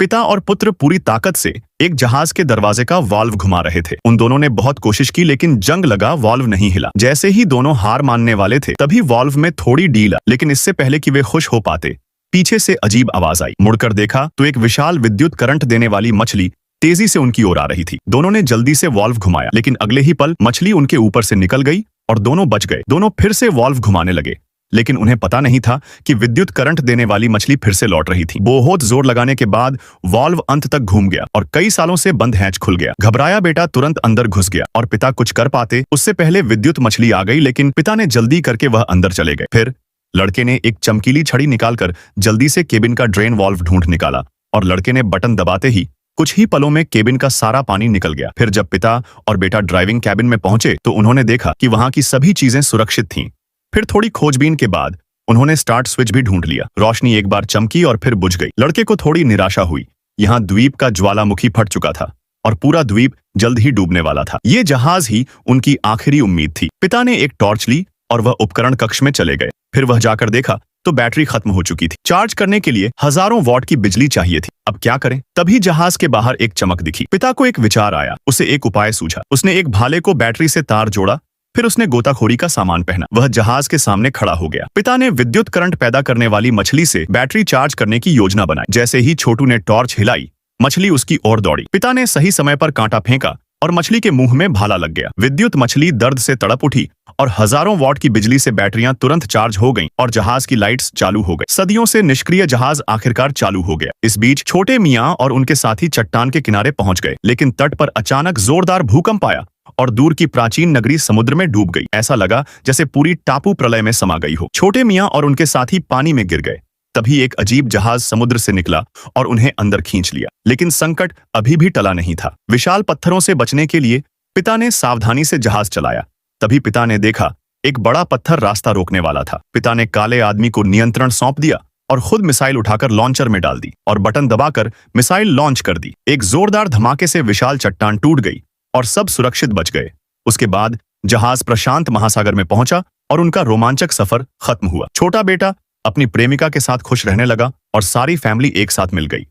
पिता और पुत्र पूरी ताकत से एक जहाज के दरवाजे का वाल्व घुमा रहे थे। उन दोनों ने बहुत कोशिश की लेकिन जंग लगा, वाल्व नहीं हिला। जैसे ही दोनों हार मानने वाले थे तभी वाल्व में थोड़ी ढील, लेकिन इससे पहले कि वे खुश हो पाते पीछे से अजीब आवाज आई। मुड़कर देखा तो एक विशाल विद्युत करंट देने वाली मछली तेजी से उनकी ओर आ रही थी। दोनों ने जल्दी से वाल्व घुमाया लेकिन अगले ही पल मछली उनके ऊपर से निकल गई और दोनों बच गए। दोनों फिर से वाल्व घुमाने लगे लेकिन उन्हें पता नहीं था कि विद्युत करंट देने वाली मछली फिर से लौट रही थी। बहुत जोर लगाने के बाद वाल्व अंत तक घूम गया और कई सालों से बंद हैच खुल गया। घबराया बेटा तुरंत अंदर घुस गया और पिता कुछ कर पाते उससे पहले विद्युत मछली आ गई, लेकिन पिता ने जल्दी करके वह अंदर चले गए। फिर लड़के ने एक चमकीली छड़ी निकालकर जल्दी से केबिन का ड्रेन वाल्व ढूंढ निकाला और लड़के ने बटन दबाते ही कुछ ही पलों में केबिन का सारा पानी निकल गया। फिर जब पिता और बेटा ड्राइविंग कैबिन में पहुंचे तो उन्होंने देखा कि वहां की सभी चीजें सुरक्षित थीं। फिर थोड़ी खोजबीन के बाद उन्होंने स्टार्ट स्विच भी ढूंढ लिया। रोशनी एक बार चमकी और फिर बुझ गई। लड़के को थोड़ी निराशा हुई। यहाँ द्वीप का ज्वालामुखी फट चुका था और पूरा द्वीप जल्द ही डूबने वाला था। ये जहाज ही उनकी आखिरी उम्मीद थी। पिता ने एक टॉर्च ली और वह उपकरण कक्ष में चले गए। फिर वह जाकर देखा तो बैटरी खत्म हो चुकी थी। चार्ज करने के लिए हजारों वॉट की बिजली चाहिए थी। अब क्या करें? तभी जहाज के बाहर एक चमक दिखी। पिता को एक विचार आया। उसे एक उपाय सूझा। उसने एक भाले को बैटरी से तार जोड़ा, फिर उसने गोताखोरी का सामान पहना। वह जहाज के सामने खड़ा हो गया। पिता ने विद्युत करंट पैदा करने वाली मछली से बैटरी चार्ज करने की योजना बनाई। जैसे ही छोटू ने टॉर्च हिलाई, मछली उसकी ओर दौड़ी। पिता ने सही समय पर कांटा फेंका और मछली के मुंह में भाला लग गया। विद्युत मछली दर्द से तड़प उठी और हजारों वॉट की बिजली से बैटरियां तुरंत चार्ज हो गईं और जहाज की लाइट्स चालू हो गई। सदियों से निष्क्रिय जहाज आखिरकार चालू हो गया। इस बीच छोटे मियां और उनके साथी चट्टान के किनारे पहुंच गए, लेकिन तट पर अचानक जोरदार भूकंप आया और दूर की प्राचीन नगरी समुद्र में डूब गई। ऐसा लगा जैसे पूरी टापू प्रलय में समा गई हो। छोटे मियां और उनके साथी पानी में गिर गए। तभी एक अजीब जहाज समुद्र से निकला और उन्हें अंदर खींच लिया। लेकिन संकट अभी भी टला नहीं था। विशाल पत्थरों से बचने के लिए पिता ने सावधानी से जहाज चलाया। तभी पिता ने देखा एक बड़ा पत्थर रास्ता रोकने वाला था। पिता ने काले आदमी को नियंत्रण सौंप दिया और खुद मिसाइल उठाकर लॉन्चर में डाल दी और बटन दबाकर मिसाइल लॉन्च कर दी। एक जोरदार धमाके से विशाल चट्टान टूट गई और सब सुरक्षित बच गए। उसके बाद जहाज प्रशांत महासागर में पहुंचा और उनका रोमांचक सफर खत्म हुआ। छोटा बेटा अपनी प्रेमिका के साथ खुश रहने लगा और सारी फैमिली एक साथ मिल गई।